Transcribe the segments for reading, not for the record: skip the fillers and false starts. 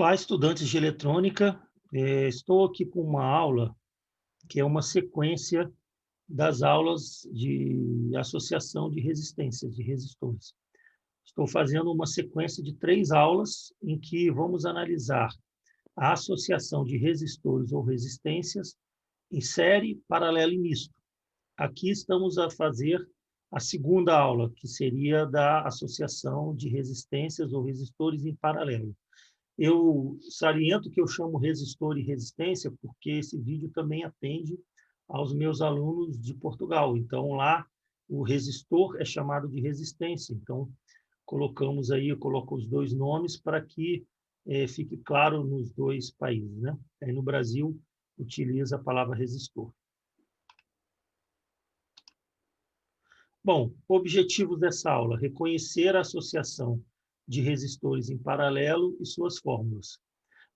Olá, estudantes de eletrônica. Estou aqui com uma aula que é uma sequência das aulas de associação de resistências, de resistores. Estou fazendo uma sequência de 3 aulas em que vamos analisar a associação de resistores ou resistências em série, paralelo e misto. Aqui estamos a fazer a segunda aula, que seria da associação de resistências ou resistores em paralelo. Eu saliento que eu chamo resistor e resistência porque esse vídeo também atende aos meus alunos de Portugal. Então, lá, o resistor é chamado de resistência. Então, colocamos aí, eu coloco os dois nomes para que fique claro nos dois países, né? Aí, no Brasil, utiliza a palavra resistor. Bom, objetivos dessa aula: reconhecer a associação de resistores em paralelo e suas fórmulas,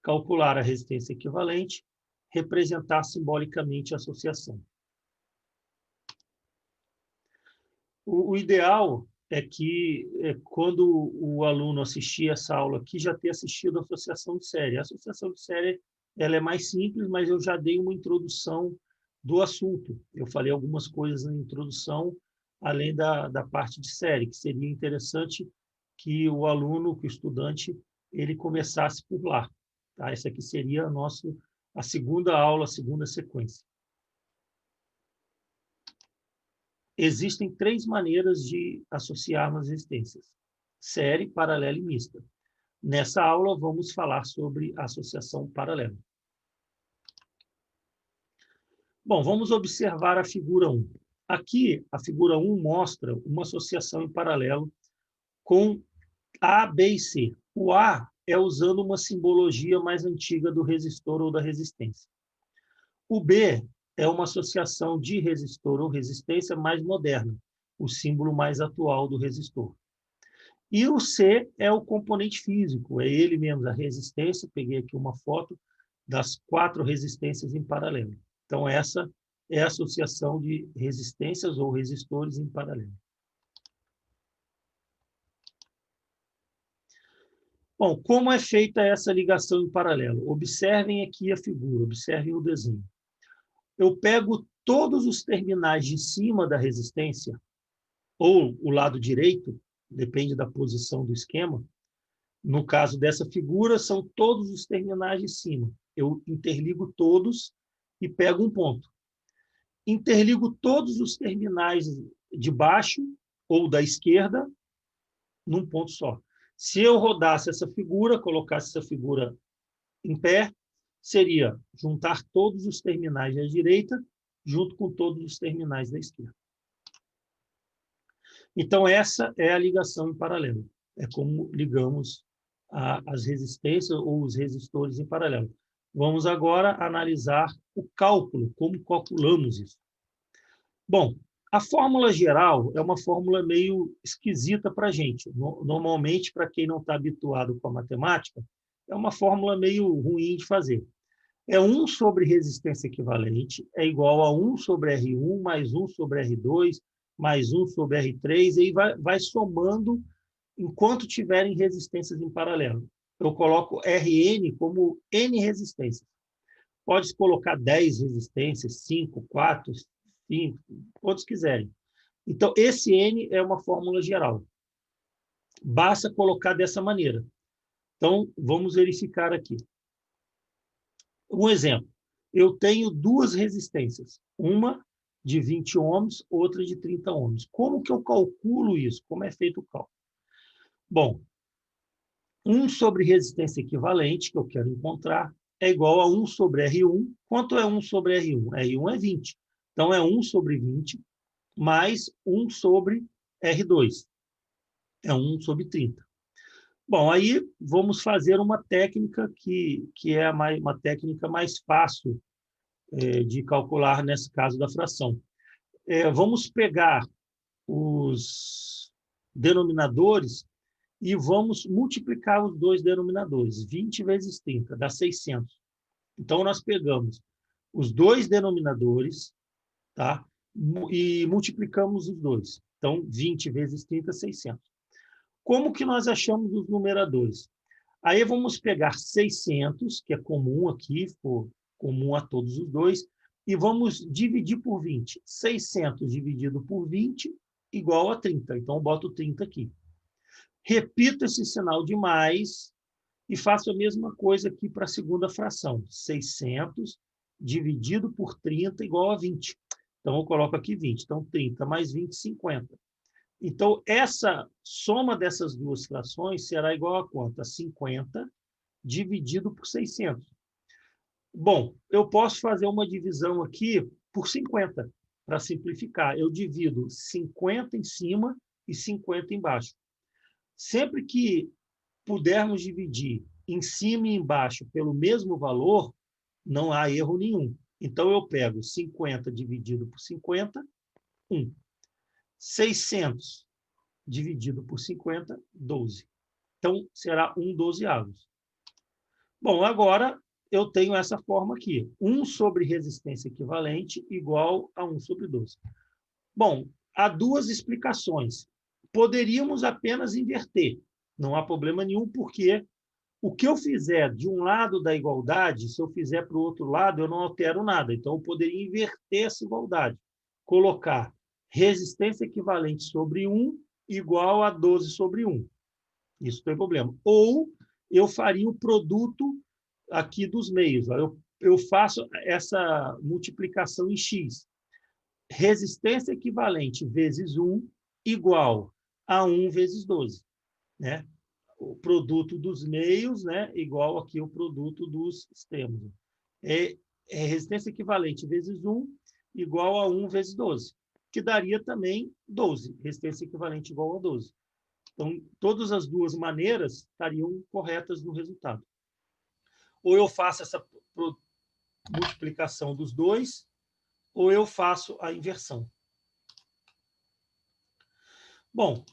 calcular a resistência equivalente, representar simbolicamente a associação. O ideal é que, quando o aluno assistir essa aula aqui, já ter assistido a associação de série. A associação de série ela é mais simples, mas eu já dei uma introdução do assunto. Eu falei algumas coisas na introdução, além da parte de série, que seria interessante que o aluno, que o estudante, ele começasse por lá. Tá? Essa aqui seria a segunda aula, a segunda sequência. Existem 3 maneiras de associarmos resistências: série, paralela e mista. Nessa aula, vamos falar sobre a associação paralela. Bom, vamos observar a figura 1. Aqui, a figura 1 mostra uma associação em paralelo com A, B e C. O A é usando uma simbologia mais antiga do resistor ou da resistência. O B é uma associação de resistor ou resistência mais moderna, o símbolo mais atual do resistor. E o C é o componente físico, é ele mesmo, a resistência. Peguei aqui uma foto das 4 resistências em paralelo. Então, essa é a associação de resistências ou resistores em paralelo. Bom, como é feita essa ligação em paralelo? Observem aqui a figura, observem o desenho. Eu pego todos os terminais de cima da resistência, ou o lado direito, depende da posição do esquema. No caso dessa figura, são todos os terminais de cima. Eu interligo todos e pego um ponto. Interligo todos os terminais de baixo ou da esquerda num ponto só. Se eu rodasse essa figura, colocasse essa figura em pé, seria juntar todos os terminais da direita junto com todos os terminais da esquerda. Então, essa é a ligação em paralelo. É como ligamos as resistências ou os resistores em paralelo. Vamos agora analisar o cálculo, como calculamos isso. Bom, a fórmula geral é uma fórmula meio esquisita para a gente. Normalmente, para quem não está habituado com a matemática, é uma fórmula meio ruim de fazer. É 1 sobre resistência equivalente é igual a 1 sobre R1 mais 1 sobre R2 mais 1 sobre R3, e aí vai somando enquanto tiverem resistências em paralelo. Eu coloco Rn como N resistências. Pode colocar 10 resistências, 5, 4, 5, quantos quiserem. Então, esse N é uma fórmula geral. Basta colocar dessa maneira. Então, vamos verificar aqui. Um exemplo. Eu tenho 2 resistências. Uma de 20 ohms, outra de 30 ohms. Como que eu calculo isso? Como é feito o cálculo? Bom, 1 sobre resistência equivalente, que eu quero encontrar, é igual a 1 sobre R1. Quanto é 1 sobre R1? R1 é 20. Então, é 1 sobre 20 mais 1 sobre R2. É 1 sobre 30. Bom, aí vamos fazer uma técnica que é uma técnica mais fácil de calcular nesse caso da fração. Vamos pegar os denominadores e vamos multiplicar os dois denominadores. 20 vezes 30 dá 600. Então, nós pegamos os dois denominadores, tá? E multiplicamos os dois. Então, 20 vezes 30, 600. Como que nós achamos os numeradores? Aí vamos pegar 600, que é comum aqui, for comum a todos os dois, e vamos dividir por 20. 600 dividido por 20 igual a 30. Então, eu boto 30 aqui. Repito esse sinal de mais e faço a mesma coisa aqui para a segunda fração. 600 dividido por 30 igual a 20. Então, eu coloco aqui 20. Então, 30 mais 20, 50. Então, essa soma dessas duas frações será igual a quanto? A 50 dividido por 600. Bom, eu posso fazer uma divisão aqui por 50, para simplificar. Eu divido 50 em cima e 50 embaixo. Sempre que pudermos dividir em cima e embaixo pelo mesmo valor, não há erro nenhum. Então, eu pego 50 dividido por 50, 1. 600 dividido por 50, 12. Então, será 1/12. Bom, agora eu tenho essa forma aqui. 1 sobre resistência equivalente igual a 1/12. Bom, há duas explicações. Poderíamos apenas inverter. Não há problema nenhum, porque o que eu fizer de um lado da igualdade, se eu fizer para o outro lado, eu não altero nada. Então, eu poderia inverter essa igualdade. Colocar resistência equivalente sobre 1 igual a 12/1. Isso não tem problema. Ou eu faria o produto aqui dos meios. Eu faço essa multiplicação em x. Resistência equivalente vezes 1 igual a 1 vezes 12. Né? O produto dos meios, né, igual aqui o produto dos extremos. É resistência equivalente vezes 1 igual a 1 vezes 12, que daria também 12. Resistência equivalente igual a 12. Então, todas as duas maneiras estariam corretas no resultado. Ou eu faço essa multiplicação dos dois, ou eu faço a inversão. Bom,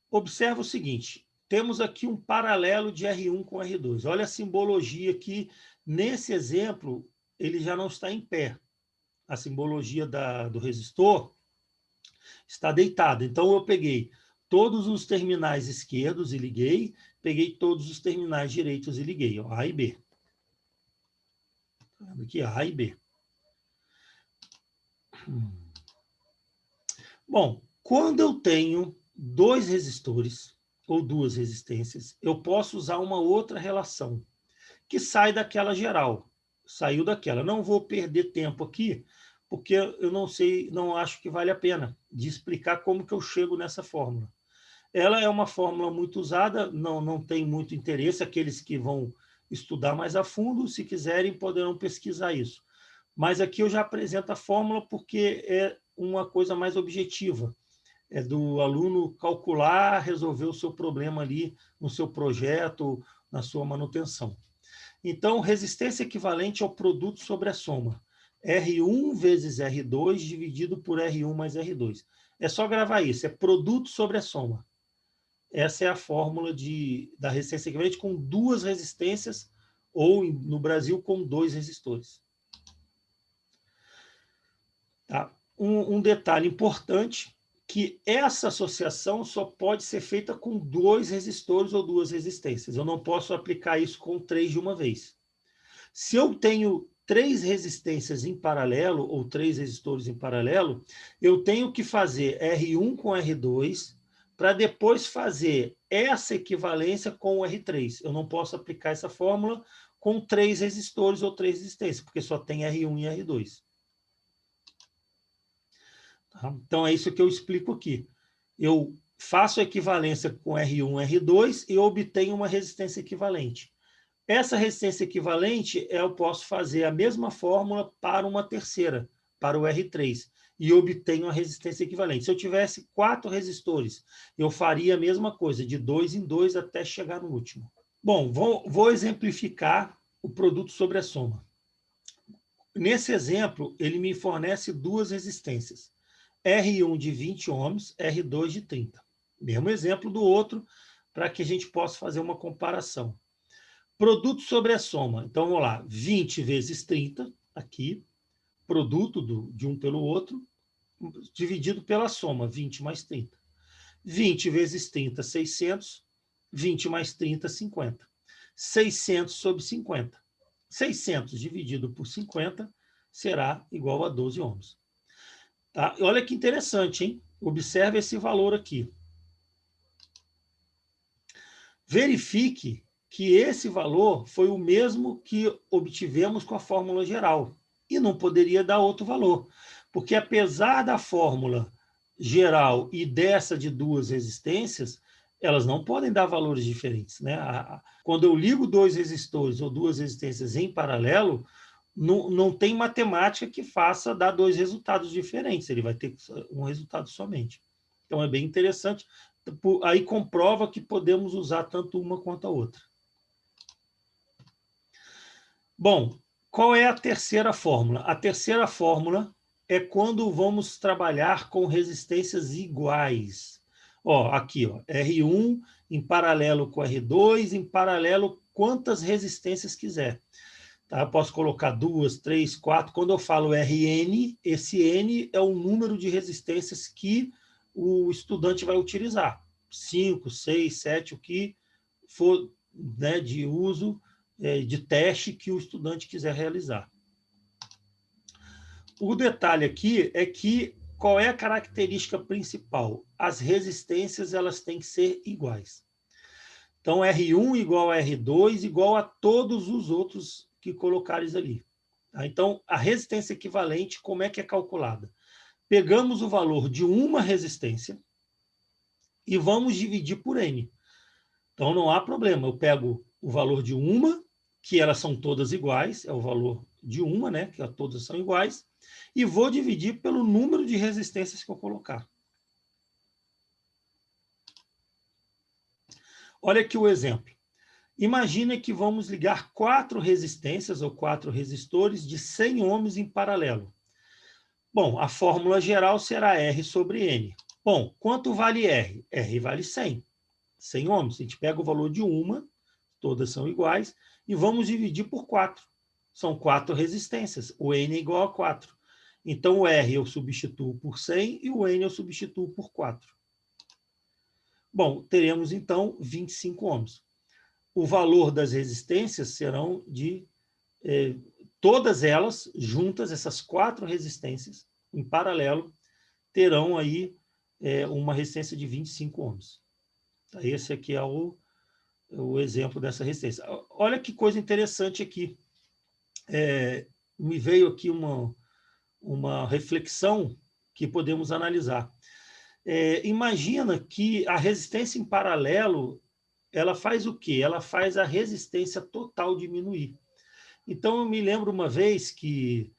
observa o seguinte. Temos aqui um paralelo de R1 com R2. Olha a simbologia aqui. Nesse exemplo, ele já não está em pé. A simbologia do resistor está deitada. Então, eu peguei todos os terminais esquerdos e liguei, peguei todos os terminais direitos e liguei, ó, A e B. Aqui, A e B. Bom, quando eu tenho dois resistores ou duas resistências, eu posso usar uma outra relação, que sai daquela geral. Saiu daquela. Não vou perder tempo aqui, porque eu não sei, não acho que vale a pena de explicar como que eu chego nessa fórmula. Ela é uma fórmula muito usada, não tem muito interesse. Aqueles que vão estudar mais a fundo, se quiserem, poderão pesquisar isso. Mas aqui eu já apresento a fórmula porque é uma coisa mais objetiva. É do aluno calcular, resolver o seu problema ali no seu projeto, na sua manutenção. Então, resistência equivalente ao produto sobre a soma. R1 vezes R2 dividido por R1 mais R2. É só gravar isso, é produto sobre a soma. Essa é a fórmula da resistência equivalente com duas resistências, ou no Brasil, com dois resistores. Tá? Um detalhe importante, que essa associação só pode ser feita com dois resistores ou duas resistências. Eu não posso aplicar isso com 3 de uma vez. Se eu tenho 3 resistências em paralelo, ou 3 resistores em paralelo, eu tenho que fazer R1 com R2, para depois fazer essa equivalência com o R3. Eu não posso aplicar essa fórmula com 3 resistores ou 3 resistências, porque só tem R1 e R2. Tá? Então, é isso que eu explico aqui. Eu faço a equivalência com R1 e R2 e obtenho uma resistência equivalente. Essa resistência equivalente, eu posso fazer a mesma fórmula para uma terceira, para o R3, e obtenho a resistência equivalente. Se eu tivesse 4 resistores, eu faria a mesma coisa, de 2 em 2 até chegar no último. Bom, vou exemplificar o produto sobre a soma. Nesse exemplo, ele me fornece duas resistências, R1 de 20 ohms, R2 de 30. Mesmo exemplo do outro, para que a gente possa fazer uma comparação. Produto sobre a soma. Então, vamos lá. 20 vezes 30, aqui, produto de um pelo outro, dividido pela soma, 20 mais 30. 20 vezes 30, 600. 20 mais 30, 50. 600 sobre 50. 600 dividido por 50 será igual a 12 ohms. Tá? Olha que interessante, hein? Observe esse valor aqui. Verifique que esse valor foi o mesmo que obtivemos com a fórmula geral. E não poderia dar outro valor. Porque apesar da fórmula geral e dessa de duas resistências, elas não podem dar valores diferentes, né? Quando eu ligo dois resistores ou duas resistências em paralelo, não tem matemática que faça dar dois resultados diferentes. Ele vai ter um resultado somente. Então, é bem interessante. Aí comprova que podemos usar tanto uma quanto a outra. Bom, qual é a terceira fórmula? A terceira fórmula é quando vamos trabalhar com resistências iguais. Ó, aqui, ó, R1 em paralelo com R2, em paralelo quantas resistências quiser. Tá? Eu posso colocar 2, 3, 4. Quando eu falo Rn, esse N é o número de resistências que o estudante vai utilizar. 5, 6, 7, o que for, né, de uso, de teste que o estudante quiser realizar. O detalhe aqui é que qual é a característica principal? As resistências elas têm que ser iguais. Então, R1 igual a R2 igual a todos os outros que colocares ali. Tá? Então, a resistência equivalente, como é que é calculada? Pegamos o valor de uma resistência e vamos dividir por N. Então, não há problema. Eu pego o valor de uma, que elas são todas iguais, é o valor de uma, né, que todas são iguais, e vou dividir pelo número de resistências que eu colocar. Olha aqui o exemplo. Imagina que vamos ligar 4 resistências ou 4 resistores de 100 ohms em paralelo. Bom, a fórmula geral será R sobre N. Bom, quanto vale R? R vale 100. 100 ohms. A gente pega o valor de uma, todas são iguais, e vamos dividir por 4. São 4 resistências. O N é igual a 4. Então, o R eu substituo por 100 e o N eu substituo por 4. Bom, teremos, então, 25 ohms. O valor das resistências serão de todas elas juntas, essas 4 resistências, em paralelo, terão aí uma resistência de 25 ohms. Esse aqui é o exemplo dessa resistência. Olha que coisa interessante aqui. Me veio aqui uma reflexão que podemos analisar. Imagina que a resistência em paralelo, ela faz o quê? Ela faz a resistência total diminuir. Então, eu me lembro uma vez que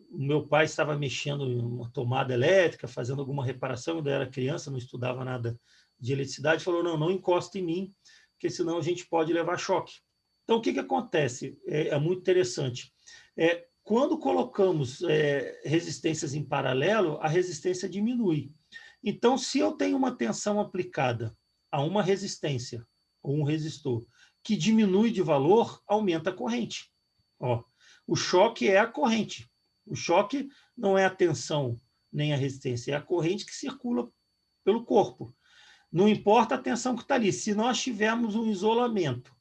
o meu pai estava mexendo em uma tomada elétrica, fazendo alguma reparação, eu ainda era criança, não estudava nada de eletricidade, falou, não encosta em mim, porque senão a gente pode levar choque. Então, o que acontece? É muito interessante. Quando colocamos resistências em paralelo, a resistência diminui. Então, se eu tenho uma tensão aplicada a uma resistência ou um resistor que diminui de valor, aumenta a corrente. Ó, o choque é a corrente. O choque não é a tensão nem a resistência, é a corrente que circula pelo corpo. Não importa a tensão que está ali. Se nós tivermos um isolamento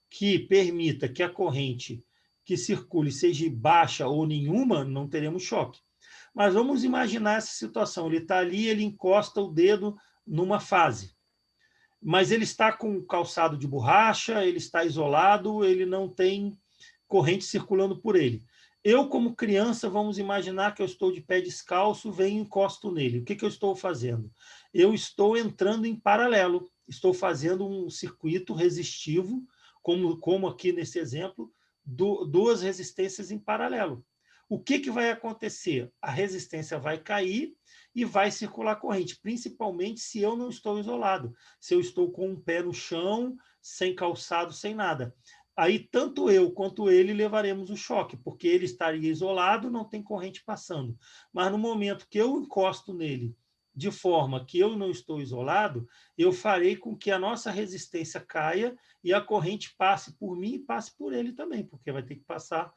que permita que a corrente que circule seja baixa ou nenhuma, não teremos choque. Mas vamos imaginar essa situação. Ele está ali, ele encosta o dedo numa fase. Mas ele está com calçado de borracha, ele está isolado, ele não tem corrente circulando por ele. Eu, como criança, vamos imaginar que eu estou de pé descalço, venho e encosto nele. O que eu estou fazendo? Eu estou entrando em paralelo, estou fazendo um circuito resistivo, como aqui nesse exemplo, duas resistências em paralelo. O que vai acontecer? A resistência vai cair e vai circular corrente, principalmente se eu não estou isolado, se eu estou com um pé no chão, sem calçado, sem nada. Aí, tanto eu quanto ele levaremos o choque, porque ele estaria isolado, não tem corrente passando. Mas no momento que eu encosto nele, de forma que eu não estou isolado, eu farei com que a nossa resistência caia e a corrente passe por mim e passe por ele também, porque vai ter que passar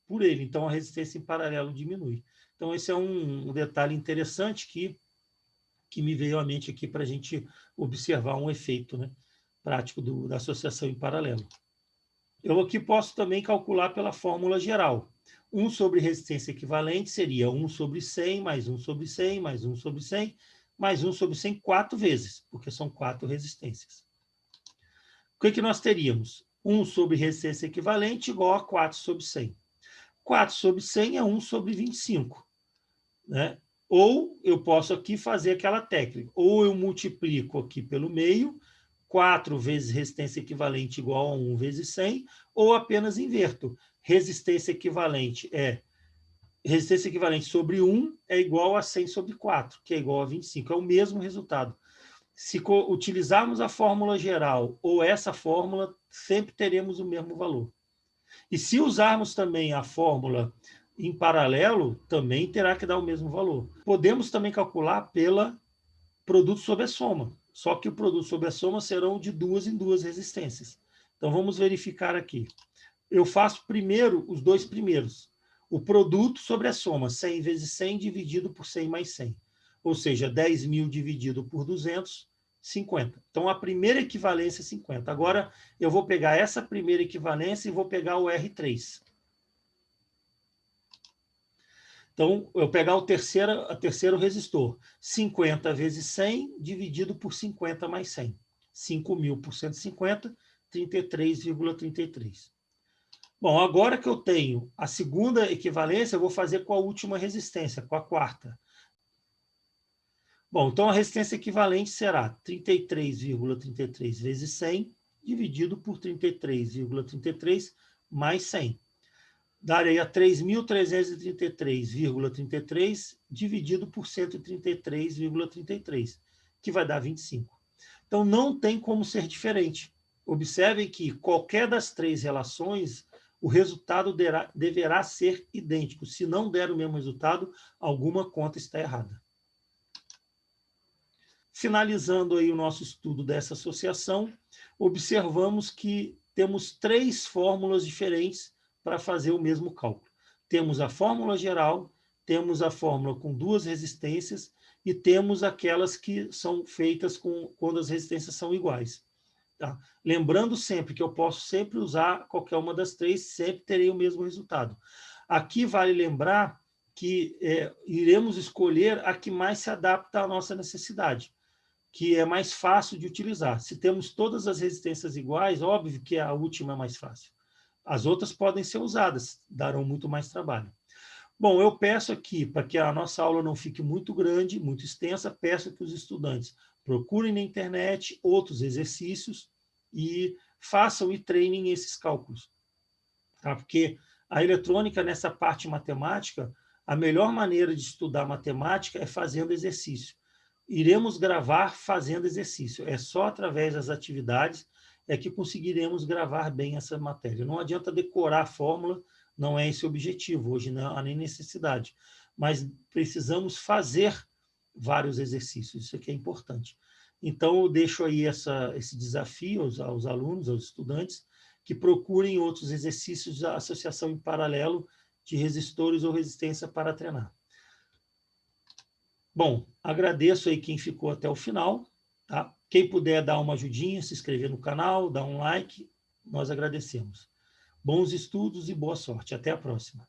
por ele. Então, a resistência em paralelo diminui. Então, esse é um detalhe interessante que me veio à mente aqui para a gente observar um efeito, né, prático da associação em paralelo. Eu aqui posso também calcular pela fórmula geral. 1 sobre resistência equivalente seria 1 sobre 100, mais 1 sobre 100, mais 1 sobre 100, mais 1 sobre 100 4 vezes, porque são 4 resistências. O que nós teríamos? 1 sobre resistência equivalente igual a 4 sobre 100. 4 sobre 100 é 1 sobre 25. Né? Ou eu posso aqui fazer aquela técnica. Ou eu multiplico aqui pelo meio, 4 vezes resistência equivalente igual a 1 vezes 100, ou apenas inverto. Resistência equivalente sobre 1 é igual a 100 sobre 4, que é igual a 25. É o mesmo resultado. Se utilizarmos a fórmula geral ou essa fórmula, sempre teremos o mesmo valor. E se usarmos também a fórmula em paralelo, também terá que dar o mesmo valor. Podemos também calcular pela produto sobre a soma, só que o produto sobre a soma serão de 2 em 2 resistências. Então, vamos verificar aqui. Eu faço primeiro os dois primeiros. O produto sobre a soma, 100 vezes 100 dividido por 100 mais 100. Ou seja, 10.000 dividido por 200, 50. Então, a primeira equivalência é 50. Agora, eu vou pegar essa primeira equivalência e vou pegar o R3. Então, eu pegar o terceiro resistor. 50 vezes 100 dividido por 50 mais 100. 5.000 por 150, 33,33. Bom, agora que eu tenho a segunda equivalência, eu vou fazer com a última resistência, com a quarta. Bom, então a resistência equivalente será 33,33 vezes 100 dividido por 33,33 mais 100. Daria 3.333,33 dividido por 133,33, que vai dar 25. Então, não tem como ser diferente. Observem que qualquer das três relações, o resultado deverá ser idêntico. Se não der o mesmo resultado, alguma conta está errada. Finalizando aí o nosso estudo dessa associação, observamos que temos 3 fórmulas diferentes para fazer o mesmo cálculo. Temos a fórmula geral, temos a fórmula com 2 resistências e temos aquelas que são feitas quando as resistências são iguais. Tá? Lembrando sempre que eu posso sempre usar qualquer uma das 3, sempre terei o mesmo resultado. Aqui vale lembrar que iremos escolher a que mais se adapta à nossa necessidade, que é mais fácil de utilizar. Se temos todas as resistências iguais, óbvio que a última é mais fácil. As outras podem ser usadas, darão muito mais trabalho. Bom, eu peço aqui, para que a nossa aula não fique muito grande, muito extensa, peço que os estudantes procurem na internet outros exercícios e façam e treinem esses cálculos. Tá? Porque a eletrônica, nessa parte matemática, a melhor maneira de estudar matemática é fazendo exercício. Iremos gravar fazendo exercício. É só através das atividades que conseguiremos gravar bem essa matéria. Não adianta decorar a fórmula, não é esse o objetivo. Hoje não há nem necessidade. Mas precisamos fazer vários exercícios. Isso aqui é importante. Então, eu deixo aí esse desafio aos alunos, aos estudantes, que procurem outros exercícios da associação em paralelo de resistores ou resistência para treinar. Bom, agradeço aí quem ficou até o final. Tá? Quem puder dar uma ajudinha, se inscrever no canal, dar um like, nós agradecemos. Bons estudos e boa sorte. Até a próxima.